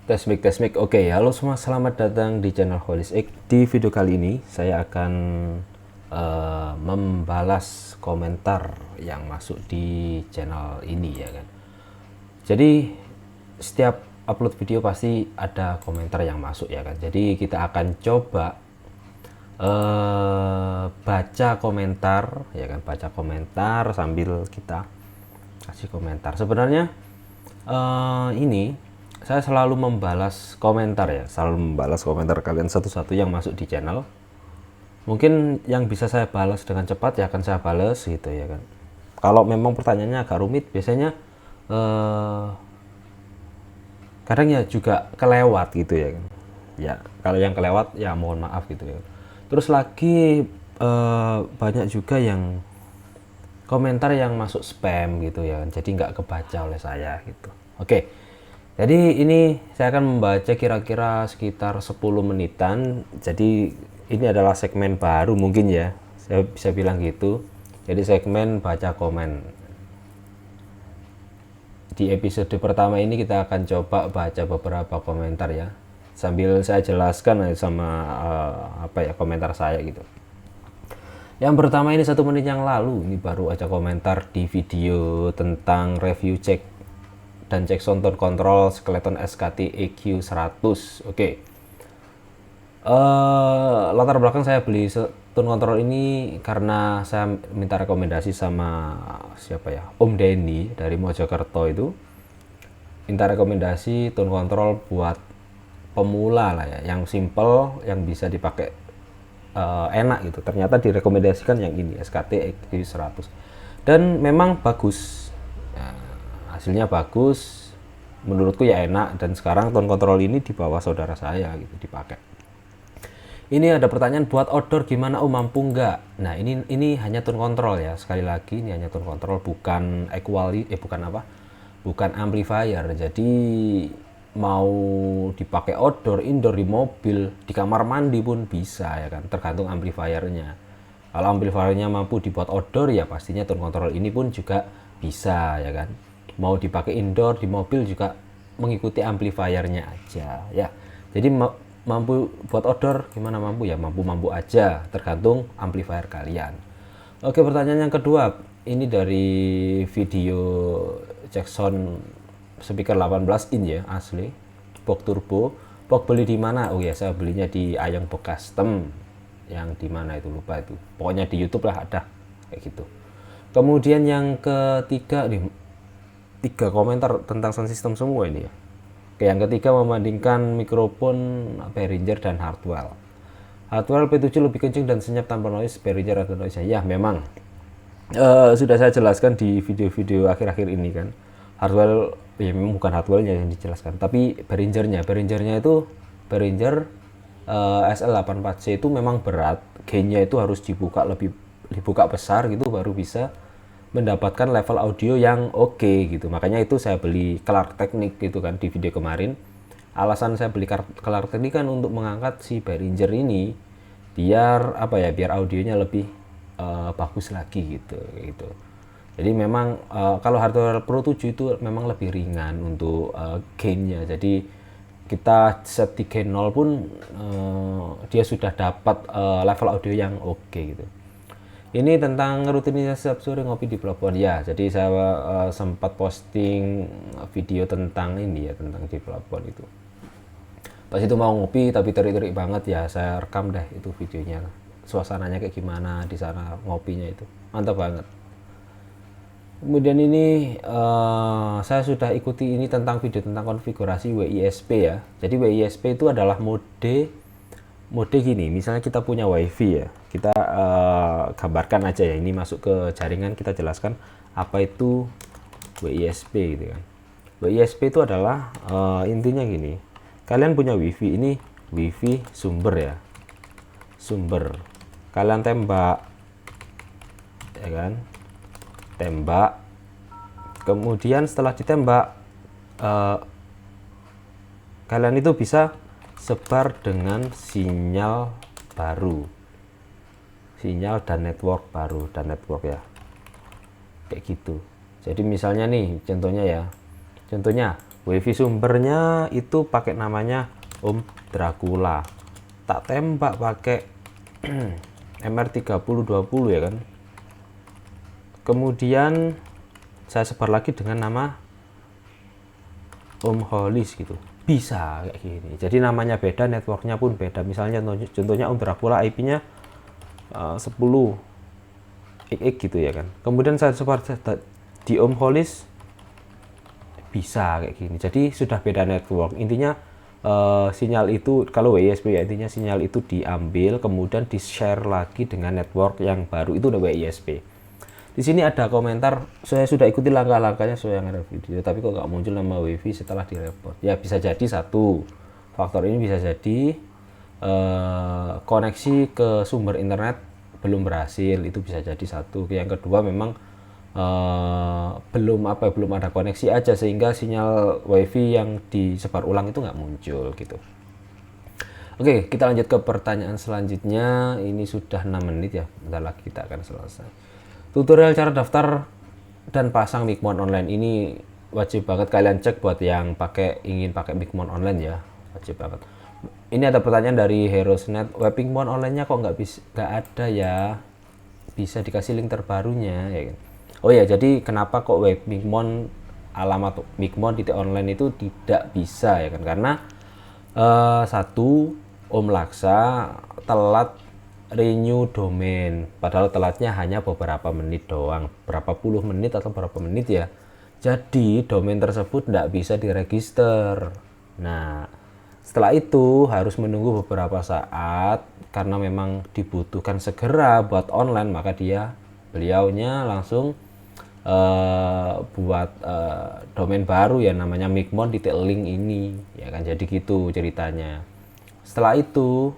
Tes mic. Oke, halo semua, selamat datang di channel Holis X. Di video kali ini saya akan membalas komentar yang masuk di channel ini ya kan. Jadi setiap upload video pasti ada komentar yang masuk ya kan. Jadi kita akan coba baca komentar ya kan, baca komentar sambil kita kasih komentar. Sebenarnya ini saya selalu membalas komentar ya, selalu membalas komentar kalian satu-satu yang masuk di channel. Mungkin yang bisa saya balas dengan cepat ya akan saya balas gitu ya kan. Kalau memang pertanyaannya agak rumit, biasanya kadang ya juga kelewat gitu ya kan. Ya kalau yang kelewat ya mohon maaf gitu ya. Terus lagi banyak juga yang komentar yang masuk spam gitu ya, jadi nggak kebaca oleh saya gitu. Oke, jadi ini saya akan membaca kira-kira sekitar 10 menitan. Jadi ini adalah segmen baru mungkin ya, saya bisa bilang gitu. Jadi segmen baca komen. Di episode pertama ini kita akan coba baca beberapa komentar ya, sambil saya jelaskan sama komentar saya gitu. Yang pertama ini 1 menit yang lalu, ini baru aja komentar di video tentang review cek dan cek sound tone control Skeleton SKT EQ 100. Oke. Latar belakang saya beli tone control ini karena saya minta rekomendasi sama siapa ya, Om Denny dari Mojokerto itu. Minta rekomendasi tone control buat pemula lah ya, yang simple, yang bisa dipakai enak gitu. Ternyata direkomendasikan yang ini, SKT EQ 100, dan memang bagus ya, hasilnya bagus menurutku ya, enak. Dan sekarang tone control ini di bawah saudara saya gitu dipakai. Ini ada pertanyaan, buat outdoor gimana mampu nggak? Nah ini hanya tone control ya, sekali lagi ini hanya tone control, bukan bukan amplifier. Jadi mau dipakai outdoor, indoor, di mobil, di kamar mandi pun bisa ya kan, tergantung amplifiernya. Kalau amplifiernya mampu dibuat outdoor ya pastinya tone control ini pun juga bisa ya kan. Mau dipakai indoor, di mobil juga mengikuti amplifiernya aja ya. Jadi mampu buat outdoor gimana mampu ya, mampu aja, tergantung amplifier kalian. Oke, pertanyaan yang kedua ini dari video Jackson speaker 18 in ya, asli box turbo. Box beli di mana? Oh ya, saya belinya di Ayang Box Custom, yang di mana itu lupa itu, pokoknya di YouTube lah ada kayak gitu. Kemudian yang ketiga nih, 3 komentar tentang sound system semua ini ya. Oke, yang ketiga membandingkan mikrofon Behringer dan Hartwell. Hartwell P7 lebih kencang dan senyap tanpa noise, Behringer ada noise. Ya memang sudah saya jelaskan di video-video akhir-akhir ini kan. Hartwell ya memang bukan Hartwellnya yang dijelaskan, tapi Behringernya itu Behringer SL84C itu memang berat, gainnya itu harus dibuka besar gitu baru bisa mendapatkan level audio yang oke gitu. Makanya itu saya beli Clark Technic gitu kan di video kemarin. Alasan saya beli Clark Technic kan untuk mengangkat si Behringer ini biar biar audionya lebih bagus lagi gitu. Jadi memang kalau Hartwell Pro 7 itu memang lebih ringan untuk gainnya. Jadi kita set di gain 0 pun dia sudah dapat level audio yang oke gitu. Ini tentang rutinitas setiap sore ngopi di pelabuhan ya. Jadi saya sempat posting video tentang ini ya, tentang di pelabuhan itu. Pas itu mau ngopi tapi terik-terik banget ya, saya rekam deh itu videonya. Suasananya kayak gimana di sana ngopinya itu. Mantap banget. Kemudian ini saya sudah ikuti ini tentang video tentang konfigurasi WISP ya. Jadi WISP itu adalah mode gini, misalnya kita punya wifi ya, kita gambarkan aja ya, ini masuk ke jaringan, kita jelaskan apa itu WISP gitu kan. WISP itu adalah intinya gini, kalian punya wifi, ini wifi sumber ya, sumber kalian tembak ya kan, tembak, kemudian setelah ditembak kalian itu bisa sebar dengan sinyal baru, sinyal dan network baru, dan network ya kayak gitu. Jadi misalnya nih contohnya WiFi sumbernya itu pakai namanya Om Dracula. Tak tembak pakai MR3020 ya kan. Kemudian saya sebar lagi dengan nama Om Holis gitu. Bisa kayak gini. Jadi namanya beda, networknya pun beda. Misalnya contohnya Om Dracula IP-nya 10 XX gitu ya kan. Kemudian saya sebar di Om Holis bisa kayak gini. Jadi sudah beda network. Intinya sinyal itu kalau WISP ya, intinya sinyal itu diambil kemudian di share lagi dengan network yang baru, itu udah WISP. Di sini ada komentar, saya sudah ikuti langkah-langkahnya saya yang ada video, tapi kok nggak muncul nama WiFi setelah direport. Ya bisa jadi satu faktor ini, bisa jadi koneksi ke sumber internet belum berhasil, itu bisa jadi satu. Yang kedua memang belum ada koneksi aja sehingga sinyal WiFi yang disebar ulang itu nggak muncul gitu. Oke, kita lanjut ke pertanyaan selanjutnya. Ini sudah 6 menit ya, bentar lagi kita akan selesai. Tutorial cara daftar dan pasang Micmon online ini wajib banget kalian cek buat yang ingin pakai Micmon online ya, wajib banget. Ini ada pertanyaan dari Herosnet, web Micmon online-nya kok nggak ada ya? Bisa dikasih link terbarunya ya kan? Oh ya, jadi kenapa kok web Micmon alamat Micmon online itu tidak bisa ya kan? Karena satu, Om Laksa telat renew domain, padahal telatnya hanya beberapa menit doang, berapa puluh menit atau berapa menit ya. Jadi domain tersebut tidak bisa diregister. Nah, setelah itu harus menunggu beberapa saat karena memang dibutuhkan segera buat online, maka beliaunya langsung buat domain baru ya, namanya micmon.link ini ya kan. Jadi gitu ceritanya. Setelah itu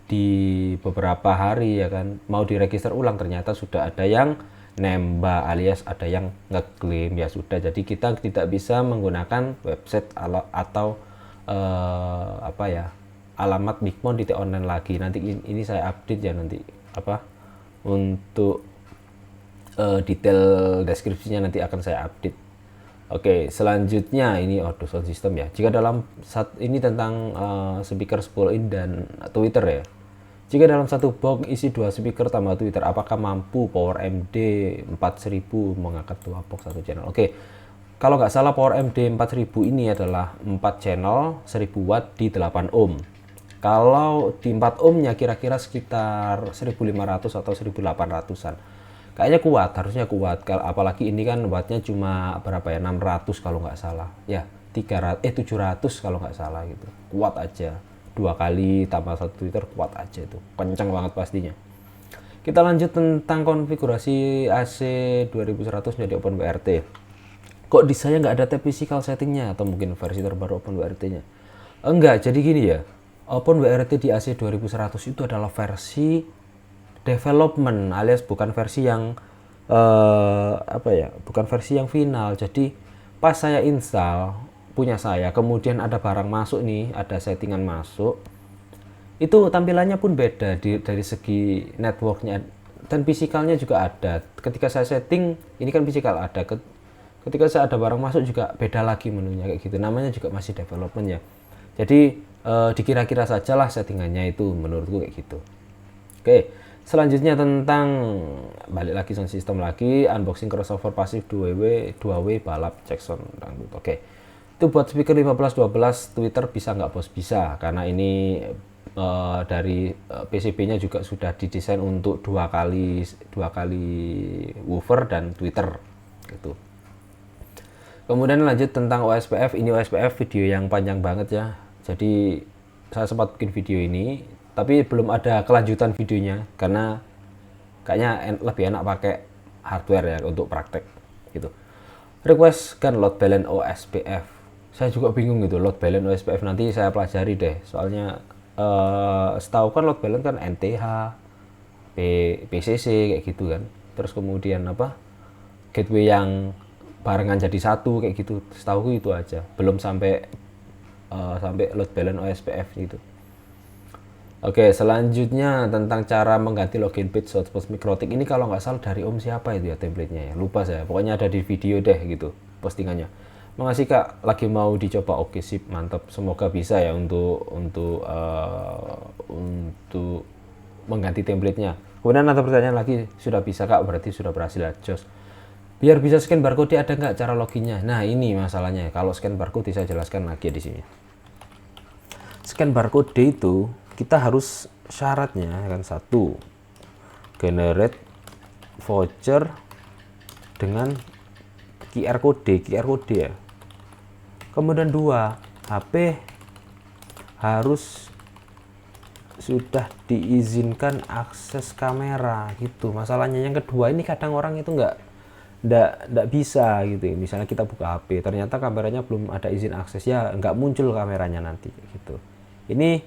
di beberapa hari ya kan mau diregister ulang, ternyata sudah ada yang nembak alias ada yang ngeklaim, ya sudah, jadi kita tidak bisa menggunakan website atau alamat micmon.online lagi. Nanti ini saya update ya nanti untuk detail deskripsinya nanti akan saya update. Oke, selanjutnya ini sound system ya. Jika dalam ini tentang speaker 10 in dan Twitter ya. Jika dalam satu box isi 2 speaker tambah Twitter, apakah mampu Power MD 4000 mengangkat 2 box 1 channel? Oke, kalau nggak salah Power MD 4000 ini adalah 4 channel 1000 watt di 8 ohm. Kalau di 4 ohmnya kira-kira sekitar 1500 atau 1800-an. Kayaknya kuat, harusnya kuat. Apalagi ini kan wattnya cuma berapa ya, 600 kalau nggak salah. Ya, 700 kalau nggak salah gitu. Kuat aja. 2 kali tambah 1 Twitter kuat aja itu, kencang banget pastinya. Kita lanjut tentang konfigurasi AC 2100 menjadi OpenWRT. Kok di saya nggak ada tab physical settingnya, atau mungkin versi terbaru OpenWRT-nya? Enggak, jadi gini ya, OpenWRT di AC 2100 itu adalah versi development alias bukan versi yang bukan versi yang final. Jadi pas saya install punya saya, kemudian ada barang masuk nih, ada settingan masuk, itu tampilannya pun beda dari segi networknya, dan fisikalnya juga ada. Ketika saya setting, ini kan fisikal ada, ketika saya ada barang masuk juga beda lagi menunya kayak gitu. Namanya juga masih development ya, jadi dikira-kira sajalah settingannya itu, menurutku kayak gitu. Oke, selanjutnya tentang balik lagi sound system lagi, unboxing crossover pasif 2W balap Jackson dangdut. Oke, itu buat speaker 15-12 Twitter bisa nggak bos? Bisa, karena ini dari PCB-nya juga sudah didesain untuk dua kali woofer dan Twitter gitu. Kemudian lanjut tentang OSPF. Ini OSPF video yang panjang banget ya, jadi saya sempat bikin video ini tapi belum ada kelanjutan videonya karena kayaknya lebih enak pakai hardware ya untuk praktek gitu. Request kan load balance OSPF. Saya juga bingung gitu, load balance OSPF nanti saya pelajari deh, soalnya setahu kan load balance kan NTH, PCC kayak gitu kan. Terus kemudian gateway yang barengan jadi satu kayak gitu, setahu itu aja, belum sampai load balance OSPF gitu. Oke, selanjutnya tentang cara mengganti login page hotspot Mikrotik. Ini kalau nggak salah dari Om siapa itu ya template-nya ya, lupa saya, pokoknya ada di video deh gitu postingannya. Makasih Kak, lagi mau dicoba. Oke sip, mantap. Semoga bisa ya untuk mengganti template-nya. Kemudian ada pertanyaan lagi, sudah bisa Kak, berarti sudah berhasil ya, jos. Biar bisa scan barcode ada nggak cara loginnya? Nah ini masalahnya. Kalau scan barcode saya jelaskan lagi di sini. Scan barcode itu kita harus syaratnya kan, satu, generate voucher dengan QR code ya. Kemudian dua, HP harus sudah diizinkan akses kamera gitu. Masalahnya yang kedua ini kadang orang itu nggak bisa gitu. Misalnya kita buka HP, ternyata kameranya belum ada izin akses, ya nggak muncul kameranya nanti gitu. Ini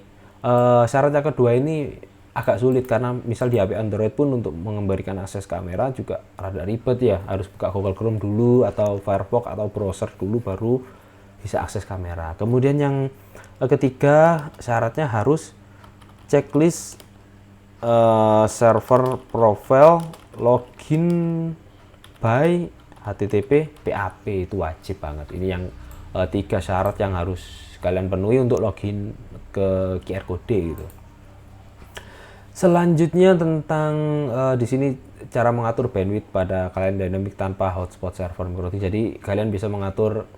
syarat yang kedua ini agak sulit karena misal di HP Android pun untuk memberikan akses kamera juga rada ribet ya, harus buka Google Chrome dulu atau Firefox atau browser dulu baru bisa akses kamera. Kemudian yang ketiga syaratnya harus checklist server profile login by HTTP PAP, itu wajib banget. Ini yang tiga syarat yang harus kalian penuhi untuk login ke QR code gitu. Selanjutnya tentang di sini cara mengatur bandwidth pada klien dynamic tanpa hotspot server microtik. Jadi kalian bisa mengatur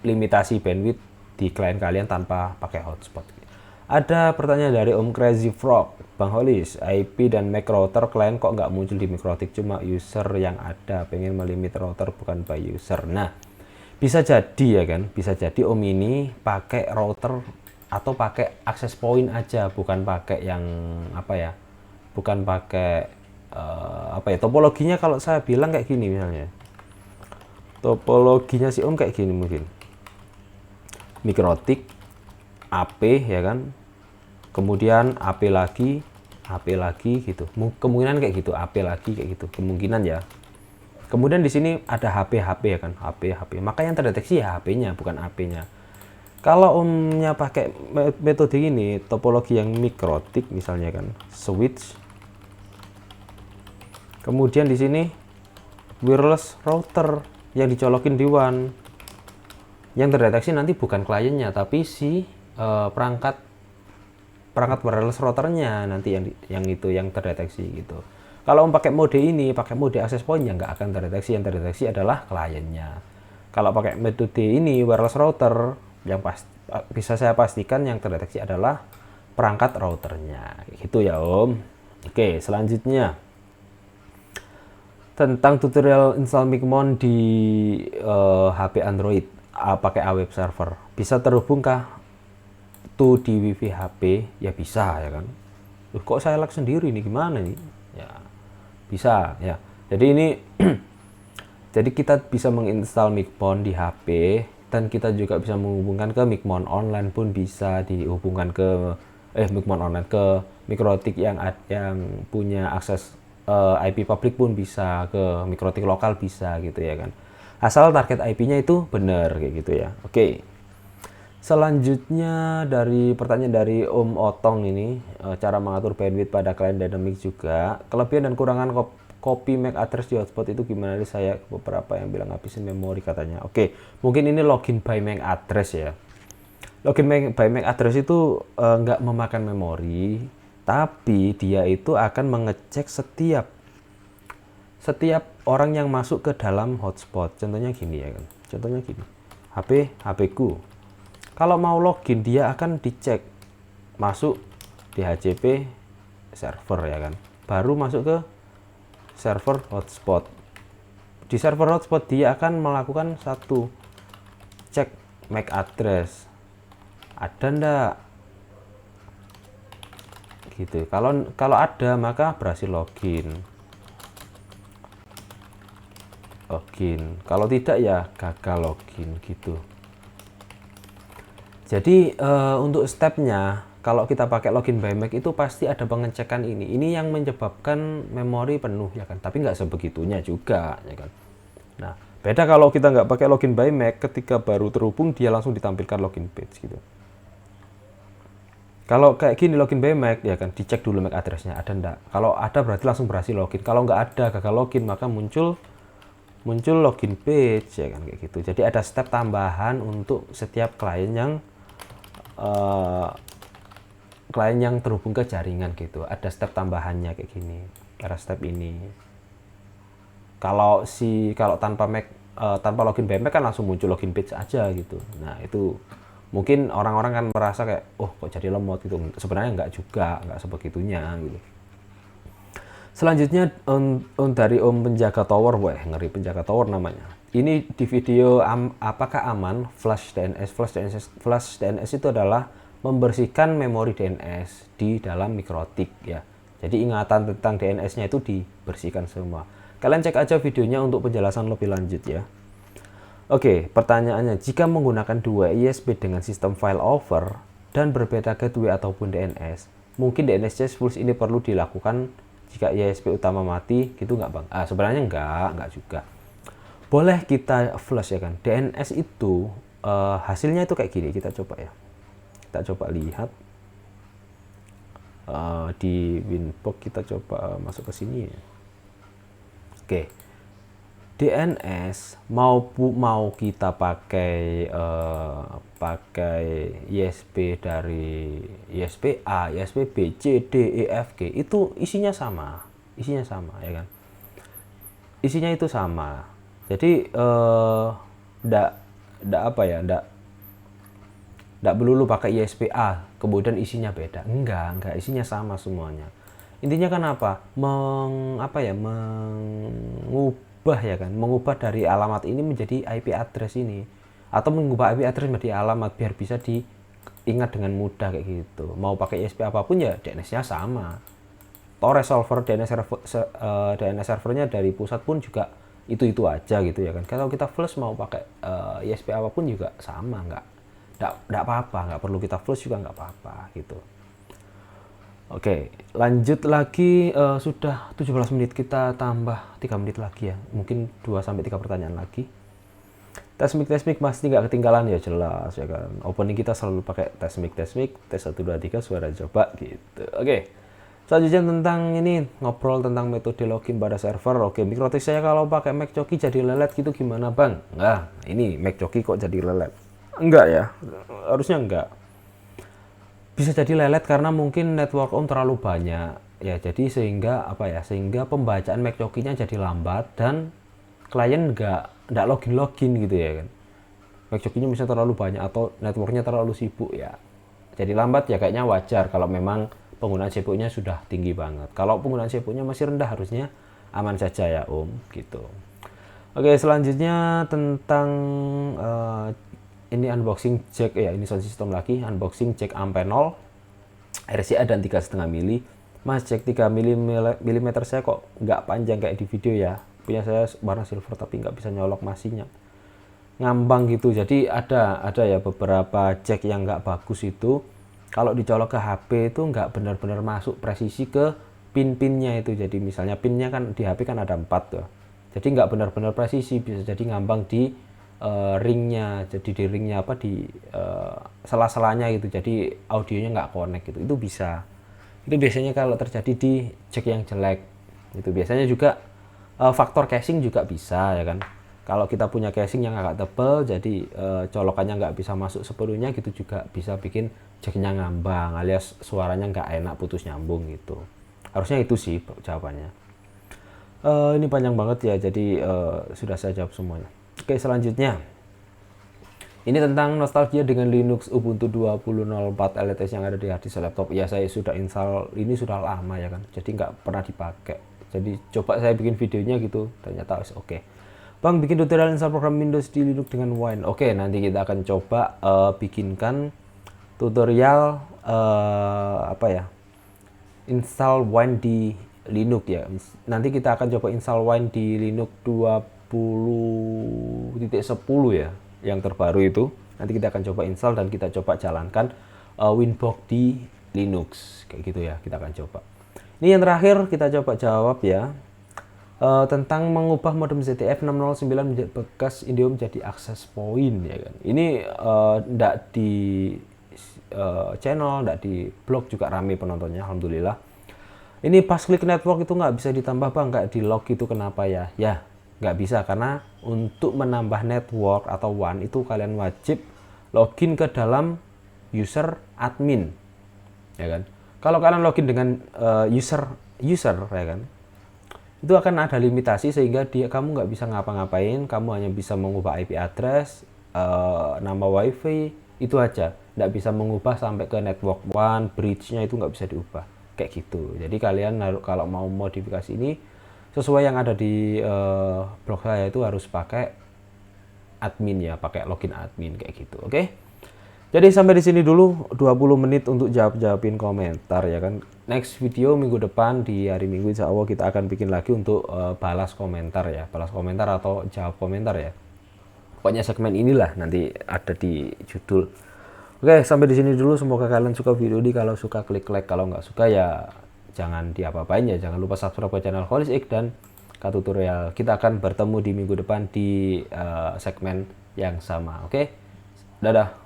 limitasi bandwidth di klien kalian tanpa pakai hotspot. Ada pertanyaan dari Om Crazy Frog, Bang Holis, IP dan MAC router klien kok nggak muncul di Mikrotik, cuma user yang ada, pengen melimit router bukan by user. Nah, bisa jadi ya kan, bisa jadi Om ini pakai router atau pakai access point aja, bukan pakai yang apa ya, bukan pakai topologinya. Kalau saya bilang kayak gini misalnya, topologinya si Om kayak gini mungkin, Mikrotik, AP ya kan, kemudian AP lagi gitu, kemungkinan kayak gitu, AP lagi kayak gitu, kemungkinan ya. Kemudian di sini ada HP ya kan, HP, maka yang terdeteksi ya HP-nya bukan AP-nya. Kalau Omnya pakai metode ini, topologi yang Mikrotik misalnya kan, switch, kemudian di sini wireless router yang dicolokin di WAN, yang terdeteksi nanti bukan kliennya tapi si perangkat wireless routernya nanti yang itu yang terdeteksi gitu. Kalau pakai mode ini, pakai mode access point, ya nggak akan terdeteksi, yang terdeteksi adalah kliennya. Kalau pakai metode ini wireless router, yang bisa saya pastikan yang terdeteksi adalah perangkat routernya gitu ya Om. Oke, selanjutnya tentang tutorial install Micmon di HP Android pakai web server, bisa terhubungkah tuh di wifi HP? Ya bisa ya kan. Kok saya lag sendiri nih, gimana nih ya? Bisa ya. Jadi ini jadi kita bisa menginstal Micmon di HP dan kita juga bisa menghubungkan ke Micmon online, pun bisa dihubungkan ke Micmon online ke Mikrotik yang punya akses IP publik, pun bisa ke Mikrotik lokal, bisa gitu ya kan. Asal target IP-nya itu benar kayak gitu ya. Oke. Selanjutnya dari pertanyaan dari Om Otong ini, cara mengatur bandwidth pada klien dynamic juga. Kelebihan dan kurangan copy MAC address di hotspot itu gimana? Saya beberapa yang bilang habisin memori katanya. Oke, mungkin ini login by MAC address ya. Login by MAC address itu nggak memakan memori, tapi dia itu akan mengecek setiap orang yang masuk ke dalam hotspot. Contohnya gini ya kan, contohnya gini, HP ku kalau mau login dia akan dicek masuk DHCP server ya kan, baru masuk ke server hotspot. Di server hotspot dia akan melakukan satu cek MAC address, ada ndak gitu. Kalau ada maka berhasil login. Kalau tidak ya gagal login gitu. Jadi untuk stepnya, kalau kita pakai login by MAC itu pasti ada pengecekan ini yang menyebabkan memori penuh ya kan, tapi nggak sebegitunya juga ya kan. Nah, beda kalau kita nggak pakai login by MAC, ketika baru terhubung dia langsung ditampilkan login page gitu. Kalau kayak gini login by MAC ya kan, dicek dulu MAC addressnya ada ndak. Kalau ada berarti langsung berhasil login. Kalau nggak ada, gagal login, maka muncul muncul login page ya kan, kayak gitu. Jadi ada step tambahan untuk setiap klien yang terhubung ke jaringan gitu. Ada step tambahannya kayak gini. Ada step ini. Kalau tanpa login by Mac kan langsung muncul login page aja gitu. Nah, itu mungkin orang-orang kan merasa kayak, oh kok jadi lemot gitu. Sebenarnya nggak juga, nggak sebegitunya gitu. Selanjutnya dari Om Penjaga Tower, wah ngeri Penjaga Tower namanya. Ini di video apakah aman flash DNS? Flash DNS itu adalah membersihkan memori DNS di dalam mikrotik ya. Jadi ingatan tentang DNS-nya itu dibersihkan semua. Kalian cek aja videonya untuk penjelasan lebih lanjut ya. Oke, pertanyaannya, jika menggunakan dua ISP dengan sistem failover dan berbeda gateway ataupun DNS, mungkin DNS change ini perlu dilakukan jika ISP utama mati, gitu nggak bang? Sebenarnya nggak juga. Boleh kita flash ya kan. DNS itu hasilnya itu kayak gini, kita coba ya. Kita coba lihat di Winbox, kita coba masuk ke sini ya. Oke, DNS mau kita pakai ISP dari ISP A, ISP B, C, D, E, F, G, itu isinya sama ya kan. Isinya itu sama. Jadi ndak melulu pakai ISP A kemudian isinya beda. Enggak, isinya sama semuanya. Intinya kan apa? Mengubah dari alamat ini menjadi IP address ini, atau mengubah IP address menjadi alamat biar bisa diingat dengan mudah kayak gitu. Mau pakai ISP apapun ya DNS-nya sama. Atau resolver DNS servernya dari pusat pun juga itu aja gitu ya kan. Kalau kita flash mau pakai ISP apapun juga sama, nggak apa-apa, nggak perlu kita flash juga nggak apa-apa gitu. Oke, lanjut lagi. Sudah 17 menit, kita tambah 3 menit lagi ya. Mungkin 2-3 pertanyaan lagi. Tes mic pasti nggak ketinggalan ya, jelas ya kan. Opening kita selalu pakai tes mic, tes 1, 2, 3, suara coba gitu. Oke, selanjutnya tentang ini, ngobrol tentang metode login pada server. Oke, mikrotik saya kalau pakai MacJoki jadi lelet gitu gimana bang? Nah, ini MacJoki kok jadi lelet? Enggak ya, harusnya enggak. Bisa jadi lelet karena mungkin network Om terlalu banyak ya, jadi sehingga pembacaan MacJoki-nya jadi lambat dan klien nggak login gitu ya kan. MacJoki-nya misalnya terlalu banyak atau networknya terlalu sibuk ya, jadi lambat ya. Kayaknya wajar kalau memang penggunaan CPU-nya sudah tinggi banget. Kalau penggunaan CPU-nya masih rendah harusnya aman saja ya Om gitu. Oke, selanjutnya tentang ini unboxing jack ya, ini sound system lagi, unboxing jack Amphenol RCA dan 3,5 mili. Mas, jack 3 mm saya kok nggak panjang kayak di video ya. Punya saya warna silver tapi nggak bisa nyolok masinya, ngambang gitu. Jadi ada ya beberapa jack yang nggak bagus itu. Kalau dicolok ke HP itu nggak benar-benar masuk presisi ke pin-pinnya itu. Jadi misalnya pinnya kan di HP kan ada 4 tuh. Jadi nggak benar-benar presisi, bisa jadi ngambang di ringnya, jadi di ringnya di sela-selanya gitu, jadi audionya nggak connect gitu. Itu bisa, itu biasanya kalau terjadi di jack yang jelek itu. Biasanya juga faktor casing juga bisa ya kan. Kalau kita punya casing yang agak tebal, jadi colokannya nggak bisa masuk sepenuhnya gitu, juga bisa bikin jacknya ngambang alias suaranya nggak enak, putus nyambung gitu. Harusnya itu sih jawabannya. Ini panjang banget ya, jadi sudah saya jawab semuanya. Oke, selanjutnya ini tentang nostalgia dengan Linux Ubuntu 20.04 LTS yang ada di harddisk laptop. Ya, saya sudah install ini sudah lama ya kan, jadi nggak pernah dipakai. Jadi coba saya bikin videonya gitu, ternyata oke. Bang, bikin tutorial install program Windows di Linux dengan Wine. Oke, nanti kita akan coba bikinkan tutorial install Wine di Linux ya. Nanti kita akan coba install Wine di Linux 20.10 ya, yang terbaru itu. Nanti kita akan coba install dan kita coba jalankan Winbox di Linux kayak gitu ya, kita akan coba. Ini yang terakhir kita coba jawab ya, tentang mengubah modem ZTF 609 bekas Indio menjadi access point ya kan. Ini ndak di channel, ndak di blog juga rame penontonnya, alhamdulillah. Ini pas klik network itu nggak bisa ditambah bang, kayak di log itu, kenapa ya? Ya, nggak bisa, karena untuk menambah network atau WAN itu kalian wajib login ke dalam user admin, ya kan. Kalau kalian login dengan user ya kan, itu akan ada limitasi sehingga kamu nggak bisa ngapa-ngapain. Kamu hanya bisa mengubah IP address, nama wifi, itu aja. Nggak bisa mengubah sampai ke network WAN, bridge-nya itu nggak bisa diubah kayak gitu. Jadi kalian kalau mau modifikasi ini sesuai yang ada di blog saya, itu harus pakai admin ya, pakai login admin kayak gitu. Oke. Jadi sampai di sini dulu 20 menit untuk jawabin komentar ya kan. Next video minggu depan di hari Minggu insya Allah kita akan bikin lagi untuk balas komentar ya, balas komentar atau jawab komentar ya. Pokoknya segmen inilah nanti ada di judul. Oke, sampai di sini dulu. Semoga kalian suka video ini. Kalau suka klik like, kalau nggak suka ya jangan diapa-apain ya. Jangan lupa subscribe ke channel Holistik dan Tutorial. Kita akan bertemu di minggu depan di segmen yang sama. Oke, dadah.